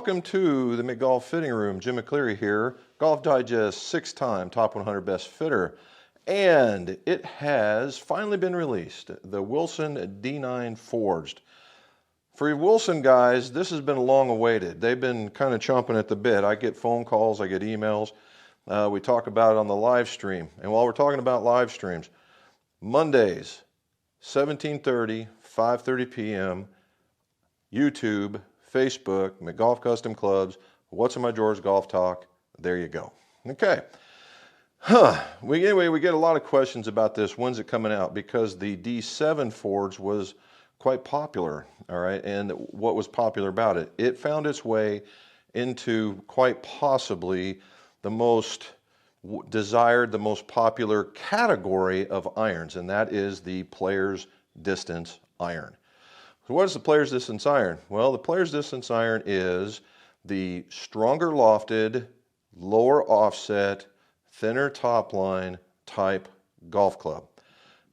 Welcome to the McGolf Fitting Room. Jim McCleary here. Golf Digest 6-time Top 100 Best Fitter. And it has finally been released. The Wilson D9 Forged. For you Wilson guys, this has been long awaited. They've been kind of chomping at the bit. I get phone calls, I get emails. We talk about it on the live stream. And while we're talking about live streams, Mondays, 17:30, 5:30 p.m., YouTube, Facebook, McGolf Custom Clubs, What's in My Drawers Golf Talk. There you go. Okay. Anyway, we get a lot of questions about this. When's it coming out? Because the D7 Forge was quite popular, all right? And what was popular about it? It found its way into quite possibly the most desired, the most popular category of irons, and that is the player's distance iron. So what is the player's distance iron? Well, the player's distance iron is the stronger lofted, lower offset, thinner top line type golf club.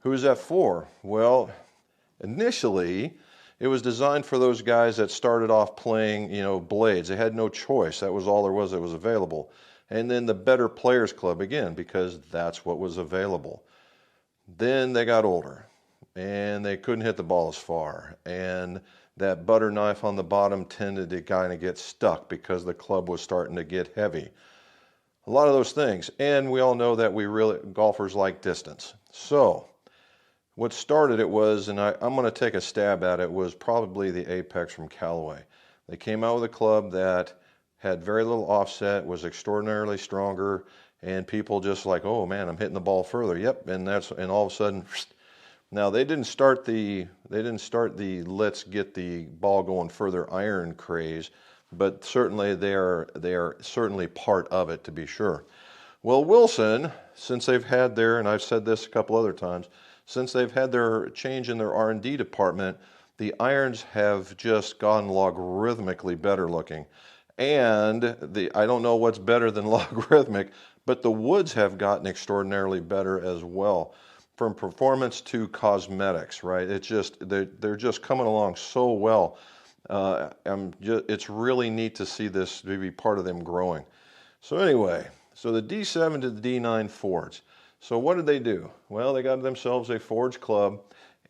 Who is that for? Well, initially it was designed for those guys that started off playing, blades. They had no choice. That was all there was that was available. And then the better players club again, because that's what was available. Then they got older and they couldn't hit the ball as far, and that butter knife on the bottom tended to kind of get stuck because the club was starting to get heavy. A lot of those things, and we all know that golfers like distance. So what started it was, and I'm going to take a stab at it, was probably the Apex from Callaway. They came out with a club that had very little offset, was extraordinarily stronger, and people just like, oh man, I'm hitting the ball further. Yep, and all of a sudden. Now they didn't start the let's get the ball going further iron craze, but certainly they are certainly part of it, to be sure. Well, Wilson, since they've had their, and I've said this a couple other times, since they've had their change in their R&D department, the irons have just gone logarithmically better looking. And I don't know what's better than logarithmic, but the woods have gotten extraordinarily better as well. From performance to cosmetics, right? It's just they're just coming along so well. It's really neat to see this, to be part of them growing. So anyway, so the D7 to the D9 Forge. So what did they do? Well, they got themselves a Forge club,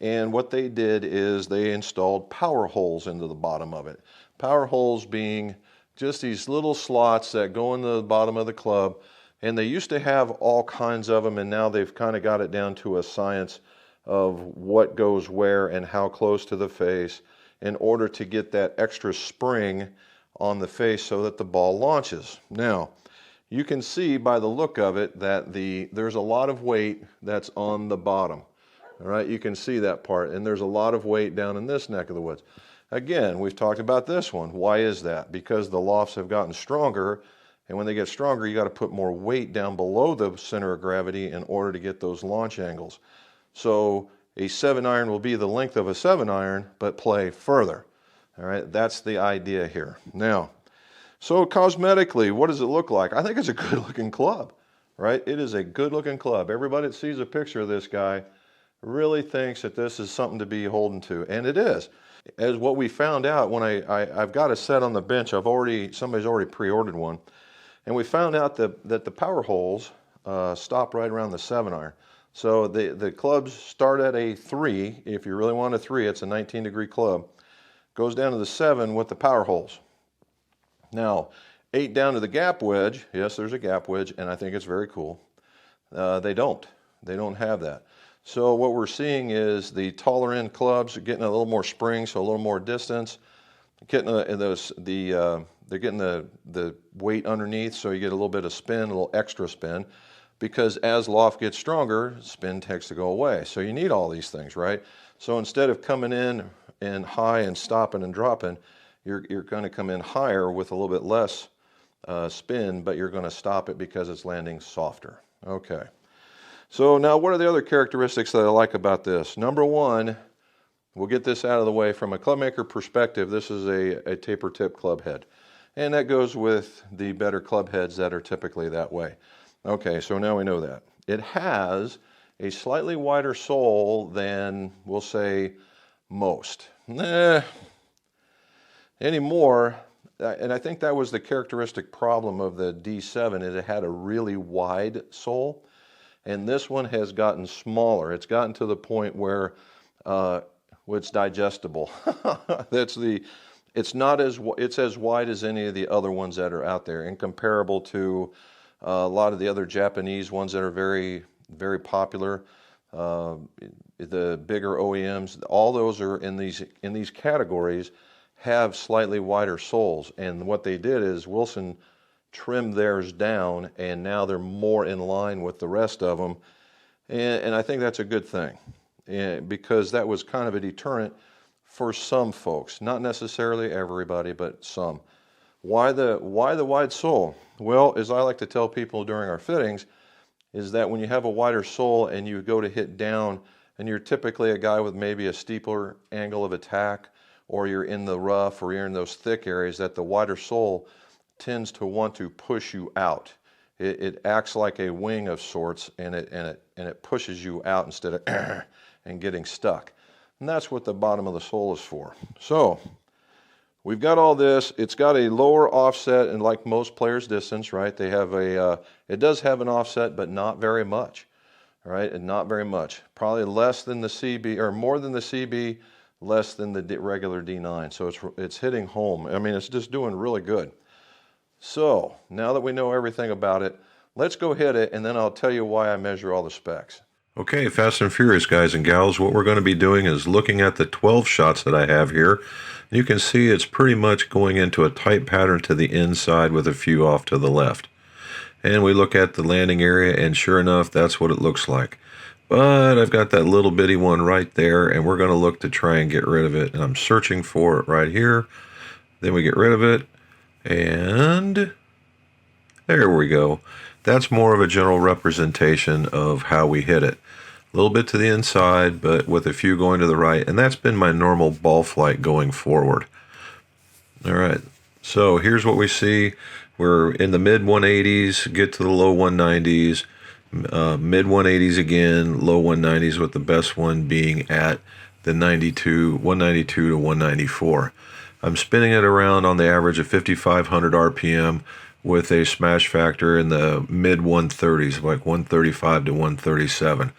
and what they did is they installed power holes into the bottom of it. Power holes being just these little slots that go into the bottom of the club. And they used to have all kinds of them, and now they've kind of got it down to a science of what goes where and how close to the face in order to get that extra spring on the face so that the ball launches. Now, you can see by the look of it that there's a lot of weight that's on the bottom. All right, you can see that part, and there's a lot of weight down in this neck of the woods. Again, we've talked about this one. Why is that? Because the lofts have gotten stronger. And when they get stronger, you got to put more weight down below the center of gravity in order to get those launch angles. So a 7-iron will be the length of a 7-iron, but play further. All right, that's the idea here. Now, so cosmetically, what does it look like? I think it's a good-looking club, right? It is a good-looking club. Everybody that sees a picture of this guy really thinks that this is something to be holding to, and it is. As what we found out when I've got a set on the bench, somebody's already pre-ordered one. And we found out that the power holes stop right around the 7-iron. So the clubs start at a 3. If you really want a 3, it's a 19-degree club. Goes down to the 7 with the power holes. Now, 8 down to the gap wedge. Yes, there's a gap wedge, and I think it's very cool. They don't have that. So what we're seeing is the taller end clubs are getting a little more spring, so a little more distance. They're getting the weight underneath, so you get a little bit of spin, a little extra spin, because as loft gets stronger, spin tends to go away. So you need all these things, right? So instead of coming in and high and stopping and dropping, you're going to come in higher with a little bit less spin, but you're going to stop it because it's landing softer. Okay. So now what are the other characteristics that I like about this? Number one, we'll get this out of the way. From a clubmaker perspective, this is a taper tip club head. And that goes with the better club heads that are typically that way. Okay, so now we know that. It has a slightly wider sole than, we'll say, most. Anymore, and I think that was the characteristic problem of the D7, is it had a really wide sole, and this one has gotten smaller. It's gotten to the point where it's digestible. It's as wide as any of the other ones that are out there, and comparable to a lot of the other Japanese ones that are very, very popular. The bigger OEMs, all those are in these categories, have slightly wider soles. And what they did is Wilson trimmed theirs down, and now they're more in line with the rest of them. And I think that's a good thing, because that was kind of a deterrent for some folks, not necessarily everybody, but some. Why the wide sole? Well, as I like to tell people during our fittings, is that when you have a wider sole and you go to hit down, and you're typically a guy with maybe a steeper angle of attack, or you're in the rough, or you're in those thick areas, that the wider sole tends to want to push you out. It acts like a wing of sorts, and it pushes you out instead of and getting stuck. And that's what the bottom of the sole is for. So we've got all this. It's got a lower offset, and like most players' distance, right? They have it does have an offset, but not very much, right? And not very much. Probably less than the CB, or more than the CB, less than the regular D9. So it's hitting home. I mean, it's just doing really good. So now that we know everything about it, let's go hit it, and then I'll tell you why I measure all the specs. Okay, Fast and Furious guys and gals, what we're going to be doing is looking at the 12 shots that I have here. You can see it's pretty much going into a tight pattern to the inside with a few off to the left. And we look at the landing area, and sure enough, that's what it looks like. But I've got that little bitty one right there, and we're going to look to try and get rid of it. And I'm searching for it right here. Then we get rid of it, and there we go. That's more of a general representation of how we hit it. A little bit to the inside, but with a few going to the right, and that's been my normal ball flight going forward. All right, so here's what we see. We're in the mid 180s, get to the low 190s, mid 180s again, low 190s, with the best one being at the 192 to 194. I'm spinning it around on the average of 5,500 RPM with a smash factor in the mid 130s, like 135 to 137.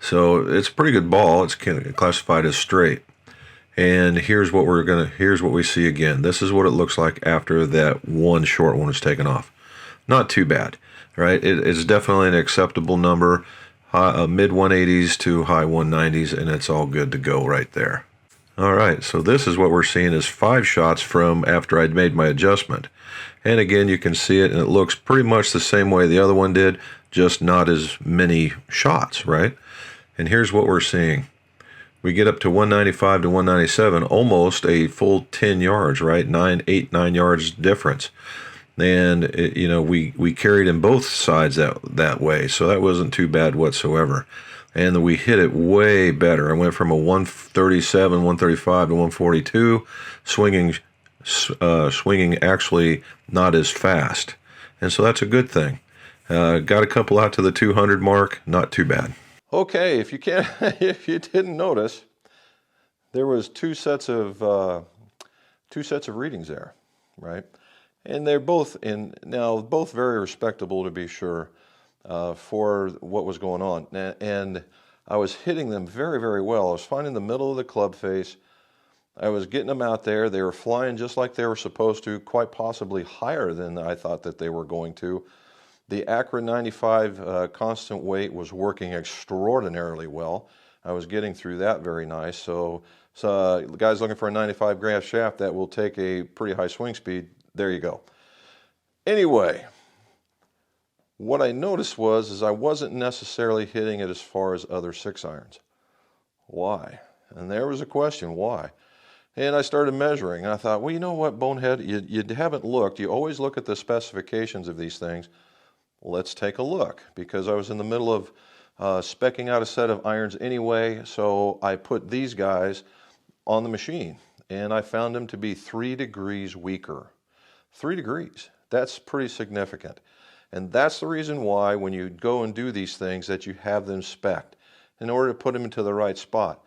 So it's a pretty good ball. It's classified as straight. And here's what we see again. This is what it looks like after that one short one is taken off. Not too bad, right? It's definitely an acceptable number, mid 180s to high 190s, and it's all good to go right there. All right, so this is what we're seeing is 5 shots from after I'd made my adjustment. And again, you can see it, and it looks pretty much the same way the other one did, just not as many shots, right? And here's what we're seeing. We get up to 195 to 197, almost a full 10 yards, right? 9 yards difference. And, we carried in both sides that way, so that wasn't too bad whatsoever. And we hit it way better. I went from a 137, 135 to 142, swinging actually not as fast. And so that's a good thing. Got a couple out to the 200 mark, not too bad. Okay, if you didn't notice, there was two sets of readings there, right? And they're both very respectable, to be sure, for what was going on. And I was hitting them very, very well. I was finding the middle of the club face. I was getting them out there. They were flying just like they were supposed to, quite possibly higher than I thought that they were going to. The Acra 95 constant weight was working extraordinarily well. I was getting through that very nice. So guys looking for a 95 graft shaft that will take a pretty high swing speed, there you go. Anyway, what I noticed is I wasn't necessarily hitting it as far as other 6-irons. Why? And there was a question, why? And I started measuring, and I thought, well, you know what, bonehead, you haven't looked. You always look at the specifications of these things. Let's take a look, because I was in the middle of speccing out a set of irons anyway, so I put these guys on the machine, and I found them to be 3 degrees weaker. 3 degrees. That's pretty significant. And that's the reason why when you go and do these things that you have them specced in order to put them into the right spot.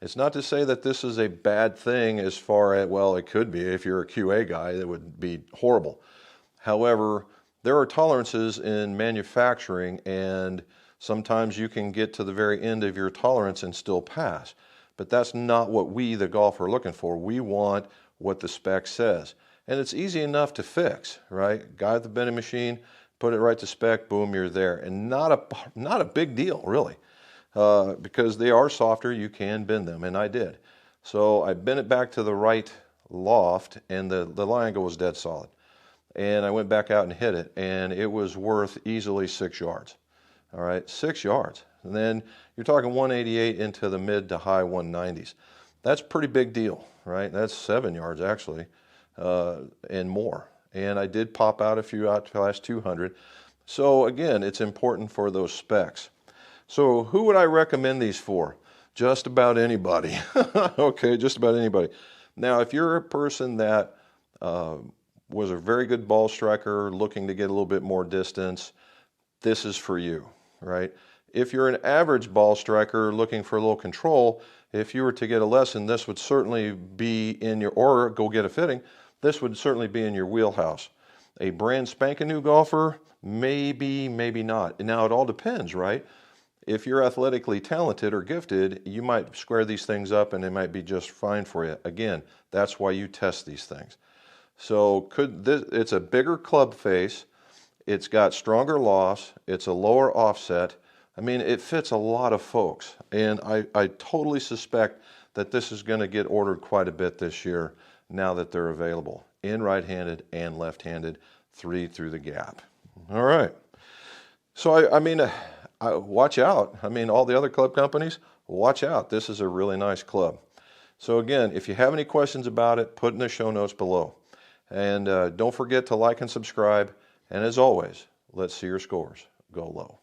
It's not to say that this is a bad thing as far as, well, it could be. If you're a QA guy, that would be horrible. However, there are tolerances in manufacturing, and sometimes you can get to the very end of your tolerance and still pass. But that's not what we, the golfer, are looking for. We want what the spec says. And it's easy enough to fix, right? Guy with the bending machine, put it right to spec, boom, you're there. And not a big deal, really. Because they are softer, you can bend them, and I did. So I bent it back to the right loft, and the lie angle was dead solid. And I went back out and hit it, and it was worth easily 6 yards. All right, 6 yards. And then you're talking 188 into the mid to high 190s. That's a pretty big deal, right? That's 7 yards actually, and more. And I did pop out a few out to the last 200. So again, it's important for those specs. So who would I recommend these for? Just about anybody. Okay, just about anybody. Now, if you're a person that was a very good ball striker, looking to get a little bit more distance, this is for you, right? If you're an average ball striker looking for a little control, if you were to get a lesson, this would certainly be in your, or go get a fitting, this would certainly be in your wheelhouse. A brand spanking new golfer, maybe, maybe not. Now, it all depends, right? If you're athletically talented or gifted, you might square these things up and it might be just fine for you. Again, that's why you test these things. So it's a bigger club face, it's got stronger loss, it's a lower offset. I mean, it fits a lot of folks, and I totally suspect that this is going to get ordered quite a bit this year now that they're available in right-handed and left-handed, 3 through the gap. All right. So I mean, watch out. I mean, all the other club companies, watch out. This is a really nice club. So again, if you have any questions about it, put in the show notes below. And don't forget to like and subscribe. And as always, let's see your scores go low.